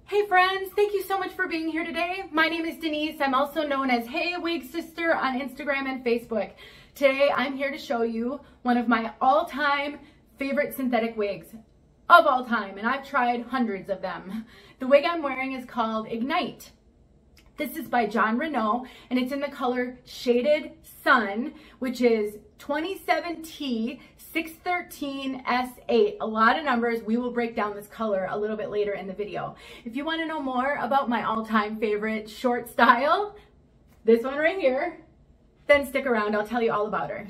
Hey friends, thank you so much for being here today. My name is Denise. I'm also known as heywigsister on Instagram and Facebook. Today I'm here to show you one of my all-time favorite synthetic wigs of all time, and I've tried hundreds of them. The wig I'm wearing is called Ignite. This is by Jon Renau, and it's in the color Shaded Sun, which is 27T 613S8. A lot of numbers. We will break down this color a little bit later in the video. If you want to know more about my all-time favorite short style, this one right here, then stick around. I'll tell you all about her.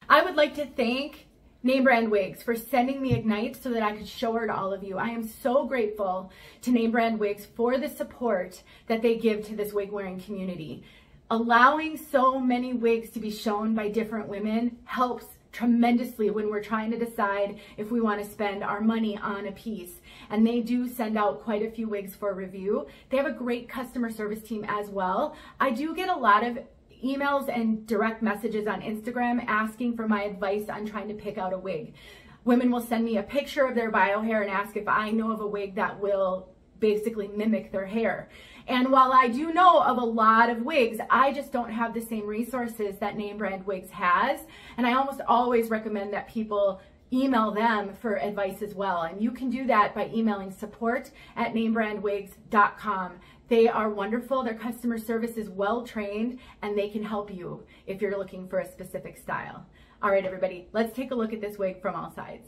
I would like to thank Name Brand Wigs for sending me Ignite so that I could show her to all of you. I am so grateful to Name Brand Wigs for the support that they give to this wig wearing community. Allowing so many wigs to be shown by different women helps tremendously when we're trying to decide if we want to spend our money on a piece. And they do send out quite a few wigs for review. They have a great customer service team as well. I do get a lot of emails and direct messages on Instagram asking for my advice on trying to pick out a wig. Women will send me a picture of their bio hair and ask if I know of a wig that will basically mimic their hair. And while I do know of a lot of wigs, I just don't have the same resources that Name Brand Wigs has. And I almost always recommend that people email them for advice as well. And you can do that by emailing support@namebrandwigs.com. They are wonderful. Their customer service is well trained, and they can help you if you're looking for a specific style. All right, everybody, let's take a look at this wig from all sides.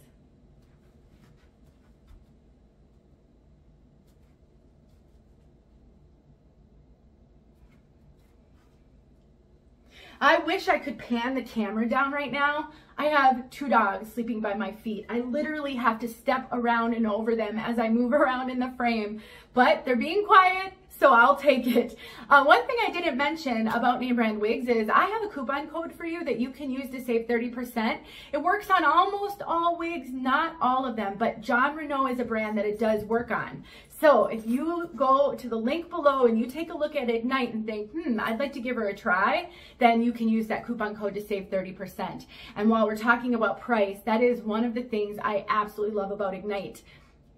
I wish I could pan the camera down right now. I have two dogs sleeping by my feet. I literally have to step around and over them as I move around in the frame, but they're being quiet, so I'll take it. One thing I didn't mention about Name Brand Wigs is I have a coupon code for you that you can use to save 30%. It works on almost all wigs, not all of them, but Jon Renau is a brand that it does work on. So if you go to the link below and you take a look at Ignite and think, I'd like to give her a try, then you can use that coupon code to save 30%. And while we're talking about price, that is one of the things I absolutely love about Ignite.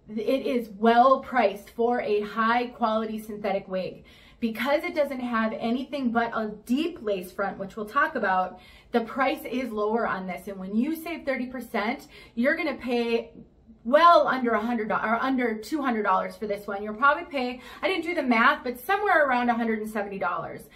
It is well priced for a high quality synthetic wig. Because it doesn't have anything but a deep lace front, which we'll talk about, the price is lower on this. And when you save 30%, you're gonna pay well under $100 or under $200 for this one. You'll probably pay, I didn't do the math, but somewhere around $170.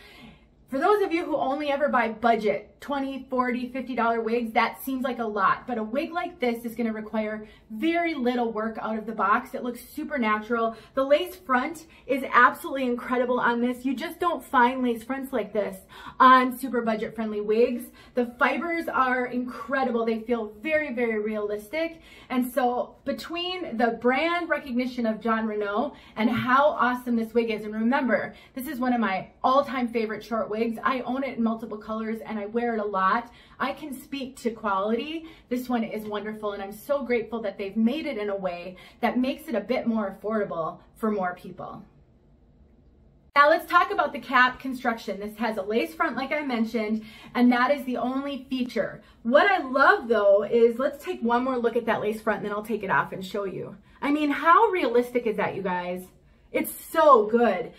For those of you who only ever buy budget $20, $40, $50 wigs, that seems like a lot, but a wig like this is gonna require very little work out of the box. It looks super natural. The lace front is absolutely incredible on this. You just don't find lace fronts like this on super budget friendly wigs. The fibers are incredible. They feel very, very realistic. And so between the brand recognition of Jon Renau and how awesome this wig is, and remember, this is one of my all-time favorite short wigs. I own it in multiple colors and I wear it a lot. I can speak to quality. This one is wonderful, and I'm so grateful that they've made it in a way that makes it a bit more affordable for more people. Now let's talk about the cap construction. This has a lace front like I mentioned, and that is the only feature. What I love though is, let's take one more look at that lace front and then I'll take it off and show you. I mean, how realistic is that, you guys? It's so good.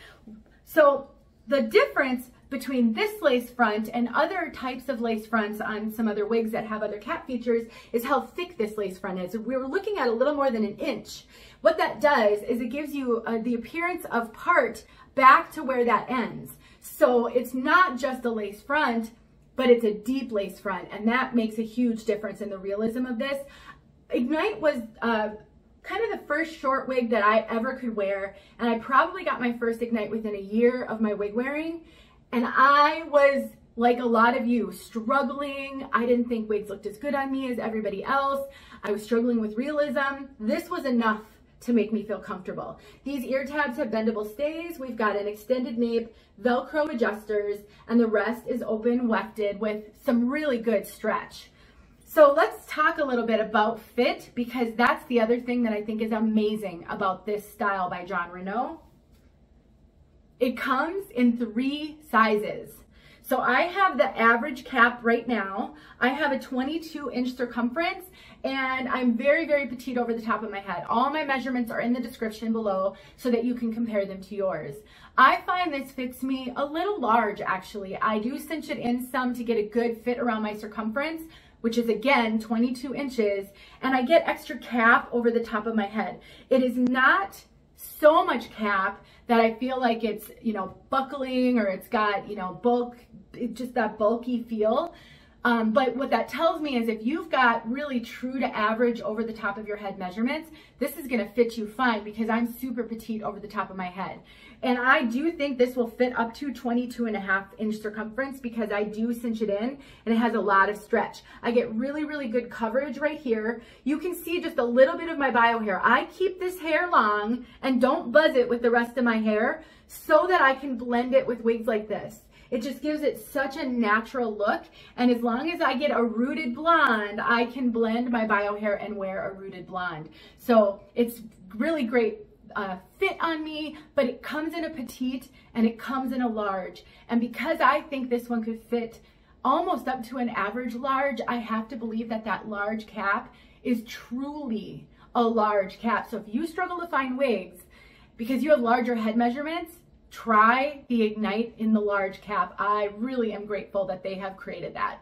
So the difference between this lace front and other types of lace fronts on some other wigs that have other cap features is how thick this lace front is. We were looking at a little more than an inch. What that does is it gives you the appearance of part back to where that ends. So it's not just a lace front, but it's a deep lace front, and that makes a huge difference in the realism of this. Ignite was kind of the first short wig that I ever could wear, and I probably got my first Ignite within a year of my wig wearing. And I was, like a lot of you, struggling. I didn't think wigs looked as good on me as everybody else. I was struggling with realism. This was enough to make me feel comfortable. These ear tabs have bendable stays. We've got an extended nape, Velcro adjusters, and the rest is open wefted with some really good stretch. So let's talk a little bit about fit, because that's the other thing that I think is amazing about this style by Jon Renau. It comes in 3 sizes. So I have the average cap right now. I have a 22-inch circumference, and I'm very, very petite over the top of my head. All my measurements are in the description below so that you can compare them to yours. I find this fits me a little large, actually. I do cinch it in some to get a good fit around my circumference, which is again 22 inches, and I get extra cap over the top of my head. It is not so much cap that I feel like it's, you know, buckling or it's got, you know, bulk, just that bulky feel. But what that tells me is if you've got really true to average over the top of your head measurements, this is gonna fit you fine because I'm super petite over the top of my head. And I do think this will fit up to 22.5-inch circumference because I do cinch it in and it has a lot of stretch. I get really, really good coverage right here. You can see just a little bit of my bio hair. I keep this hair long and don't buzz it with the rest of my hair so that I can blend it with wigs like this. It just gives it such a natural look. And as long as I get a rooted blonde, I can blend my bio hair and wear a rooted blonde. So it's really great fit on me, but it comes in a petite and it comes in a large. And because I think this one could fit almost up to an average large, I have to believe that that large cap is truly a large cap. So if you struggle to find wigs because you have larger head measurements, try the Ignite in the large cap. I really am grateful that they have created that.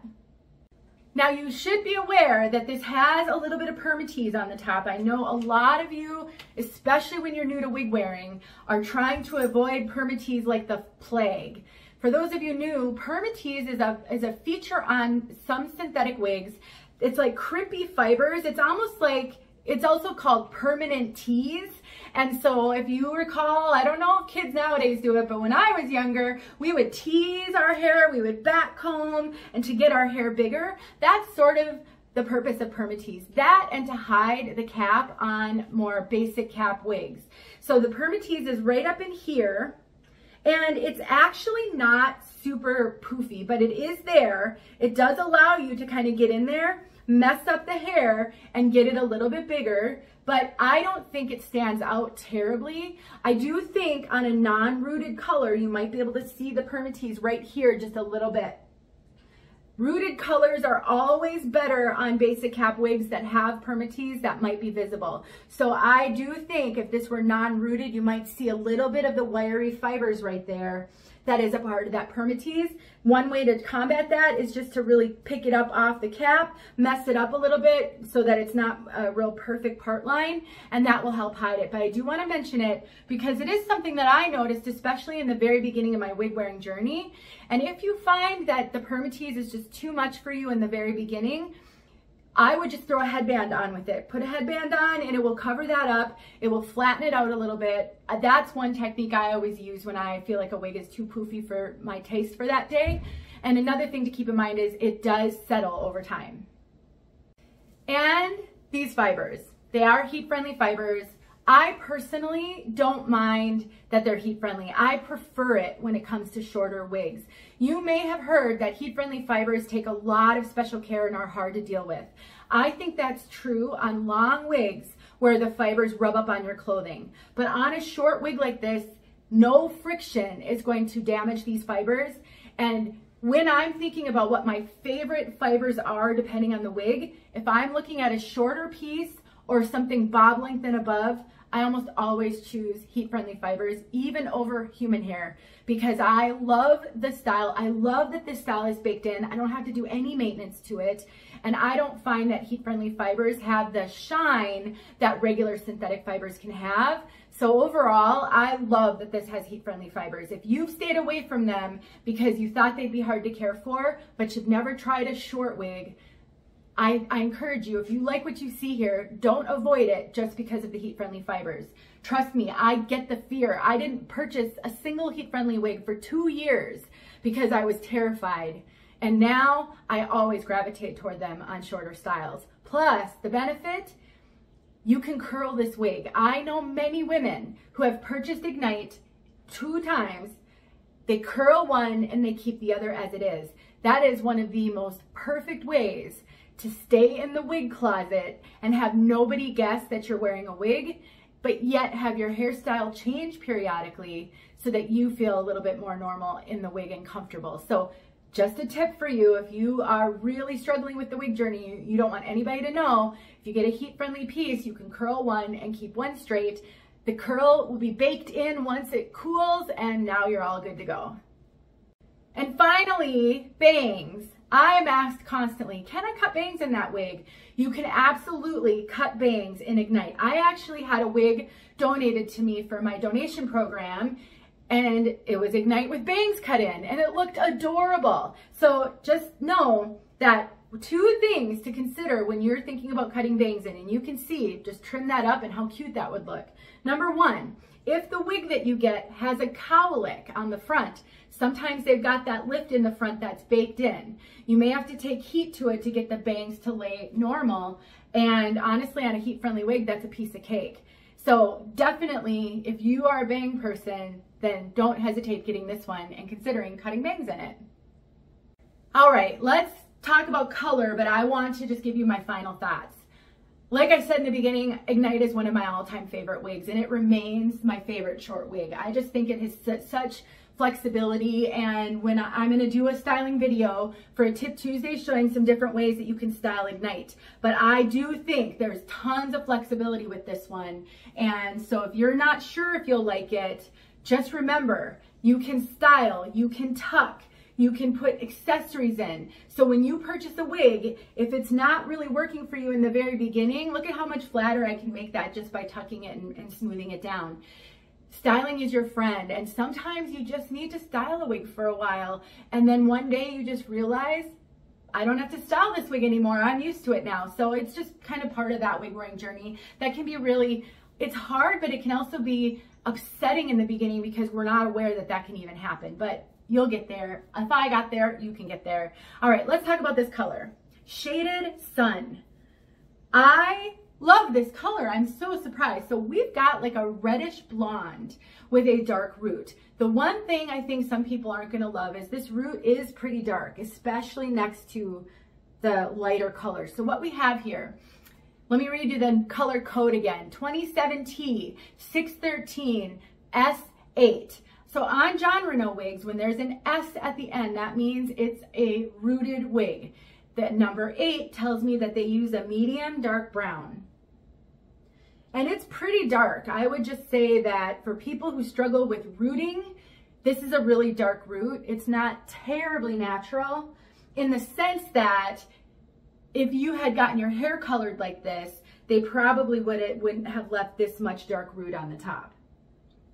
Now you should be aware that this has a little bit of Permatease on the top. I know a lot of you, especially when you're new to wig wearing, are trying to avoid Permatease like the plague. For those of you new, Permatease is a feature on some synthetic wigs. It's like crimpy fibers. It's almost like, it's also called permanent tease. And so if you recall, I don't know if kids nowadays do it, but when I was younger, we would tease our hair, we would back comb, and to get our hair bigger. That's sort of the purpose of Permatease. That and to hide the cap on more basic cap wigs. So the Permatease is right up in here, and it's actually not super poofy, but it is there. It does allow you to kind of get in there, mess up the hair, and get it a little bit bigger, but I don't think it stands out terribly. I do think on a non-rooted color, you might be able to see the Permatease right here just a little bit. Rooted colors are always better on basic cap wigs that have Permatease that might be visible. So I do think if this were non-rooted, you might see a little bit of the wiry fibers right there. That is a part of that Permatease. One way to combat that is just to really pick it up off the cap, mess it up a little bit so that it's not a real perfect part line, and that will help hide it. But I do want to mention it because it is something that I noticed, especially in the very beginning of my wig wearing journey. And if you find that the Permatease is just too much for you in the very beginning, I would just throw a headband on with it. Put a headband on and it will cover that up. It will flatten it out a little bit. That's one technique I always use when I feel like a wig is too poofy for my taste for that day. And another thing to keep in mind is it does settle over time. And these fibers, they are heat-friendly fibers. I personally don't mind that they're heat-friendly. I prefer it when it comes to shorter wigs. You may have heard that heat-friendly fibers take a lot of special care and are hard to deal with. I think that's true on long wigs where the fibers rub up on your clothing. But on a short wig like this, no friction is going to damage these fibers. And when I'm thinking about what my favorite fibers are, depending on the wig, if I'm looking at a shorter piece or something bob length and above, I almost always choose heat-friendly fibers, even over human hair, because I love the style. I love that this style is baked in. I don't have to do any maintenance to it. And I don't find that heat-friendly fibers have the shine that regular synthetic fibers can have. So overall, I love that this has heat-friendly fibers. If you've stayed away from them because you thought they'd be hard to care for, but you've never tried a short wig, I encourage you, if you like what you see here, don't avoid it just because of the heat-friendly fibers. Trust me, I get the fear. I didn't purchase a single heat-friendly wig for 2 years because I was terrified. And now I always gravitate toward them on shorter styles. Plus, the benefit, you can curl this wig. I know many women who have purchased Ignite 2 times. They curl one and they keep the other as it is. That is one of the most perfect ways to stay in the wig closet and have nobody guess that you're wearing a wig, but yet have your hairstyle change periodically so that you feel a little bit more normal in the wig and comfortable. So just a tip for you, if you are really struggling with the wig journey, you don't want anybody to know, if you get a heat-friendly piece, you can curl one and keep one straight. The curl will be baked in once it cools, and now you're all good to go. And finally, bangs. I'm asked constantly, can I cut bangs in that wig? You can absolutely cut bangs in Ignite. I actually had a wig donated to me for my donation program, and it was Ignite with bangs cut in, and it looked adorable. So just know that 2 things to consider when you're thinking about cutting bangs in, and you can see, just trim that up and how cute that would look. Number 1, if the wig that you get has a cowlick on the front, sometimes they've got that lift in the front that's baked in. You may have to take heat to it to get the bangs to lay normal, and honestly, on a heat-friendly wig, that's a piece of cake. So definitely, if you are a bang person, then don't hesitate getting this one and considering cutting bangs in it. All right, let's talk about color, but I want to just give you my final thoughts. Like I said in the beginning, Ignite is one of my all-time favorite wigs, and it remains my favorite short wig. I just think it has such flexibility, and when I'm going to do a styling video for a Tip Tuesday showing some different ways that you can style Ignite, but I do think there's tons of flexibility with this one, and so if you're not sure if you'll like it, just remember, you can style, you can tuck, you can put accessories in. So when you purchase a wig, if it's not really working for you in the very beginning, look at how much flatter I can make that just by tucking it and smoothing it down. Styling is your friend, and sometimes you just need to style a wig for a while, and then one day you just realize, I don't have to style this wig anymore, I'm used to it now. So it's just kind of part of that wig wearing journey. That can be really, it's hard, but it can also be upsetting in the beginning because we're not aware that that can even happen, but you'll get there. If I got there, you can get there. All right, let's talk about this color. Shaded Sun. I love this color. I'm so surprised. So we've got like a reddish blonde with a dark root. The one thing I think some people aren't going to love is this root is pretty dark, especially next to the lighter color. So what we have here, let me read you the color code again. 27T 613 S8. So on Jon Renau wigs, when there's an S at the end, that means it's a rooted wig. The number 8 tells me that they use a medium dark brown. And it's pretty dark. I would just say that for people who struggle with rooting, this is a really dark root. It's not terribly natural in the sense that if you had gotten your hair colored like this, they probably wouldn't have left this much dark root on the top.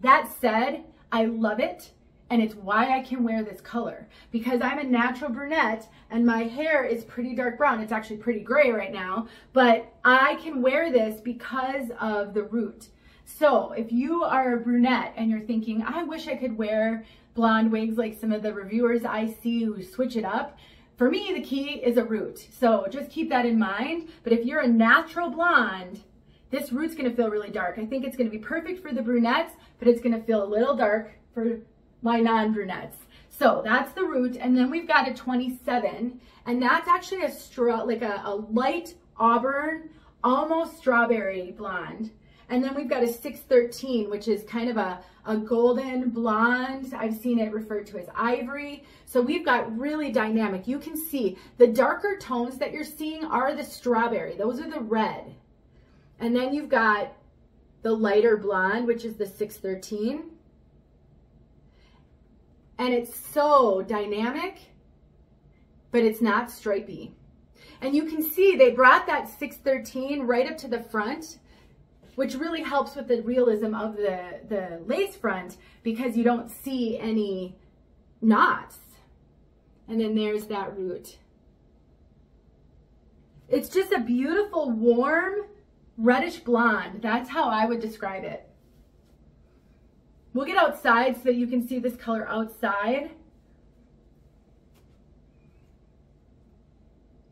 That said, I love it, and it's why I can wear this color, because I'm a natural brunette and my hair is pretty dark brown. It's actually pretty gray right now, but I can wear this because of the root. So if you are a brunette and you're thinking, I wish I could wear blonde wigs like some of the reviewers I see who switch it up, for me, the key is a root. So just keep that in mind. But if you're a natural blonde, this root's gonna feel really dark. I think it's gonna be perfect for the brunettes, but it's gonna feel a little dark for my non-brunettes. So that's the root. And then we've got a 27, and that's actually a light auburn, almost strawberry blonde. And then we've got a 613, which is kind of a golden blonde. I've seen it referred to as ivory. So we've got really dynamic. You can see the darker tones that you're seeing are the strawberry. Those are the red. And then you've got the lighter blonde, which is the 613. And it's so dynamic, but it's not stripy. And you can see they brought that 613 right up to the front, which really helps with the realism of the lace front because you don't see any knots. And then there's that root. It's just a beautiful, warm, reddish blonde. That's how I would describe it. We'll get outside so that you can see this color outside.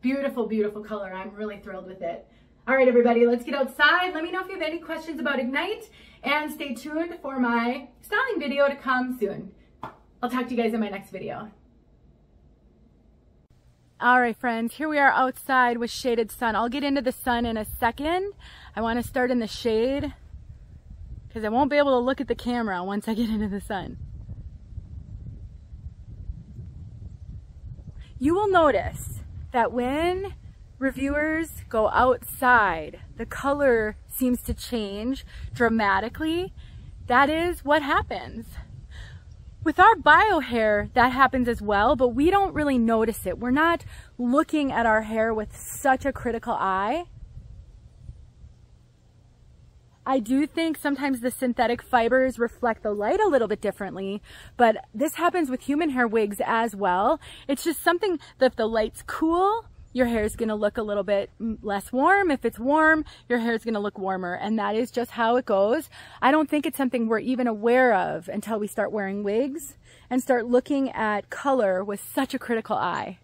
Beautiful, beautiful color. I'm really thrilled with it. All right, everybody, let's get outside. Let me know if you have any questions about Ignite, and stay tuned for my styling video to come soon. I'll talk to you guys in my next video. All right, friends, here we are outside with Shaded Sun. I'll get into the sun in a second. I want to start in the shade because I won't be able to look at the camera once I get into the sun. you will notice that when reviewers go outside, the color seems to change dramatically. That is what happens. With our bio hair, that happens as well, but we don't really notice it. We're not looking at our hair with such a critical eye. I do think sometimes the synthetic fibers reflect the light a little bit differently, but this happens with human hair wigs as well. It's just something that if the light's cool, your hair is going to look a little bit less warm. If it's warm, your hair is going to look warmer, and that is just how it goes. I don't think it's something we're even aware of until we start wearing wigs and start looking at color with such a critical eye.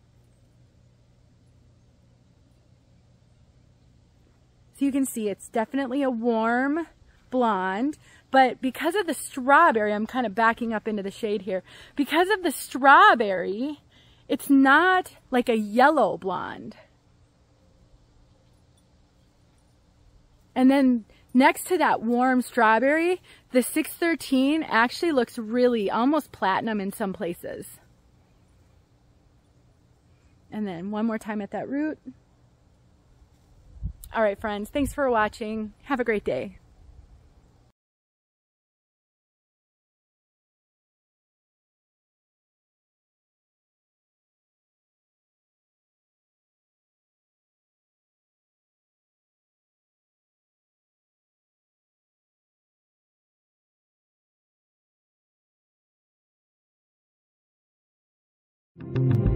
So you can see it's definitely a warm blonde, but because of the strawberry, I'm kind of backing up into the shade here. Because of the strawberry, it's not like a yellow blonde. And then next to that warm strawberry, the 613 actually looks really almost platinum in some places. And then one more time at that root. All right, friends, thanks for watching. Have a great day. Thank you.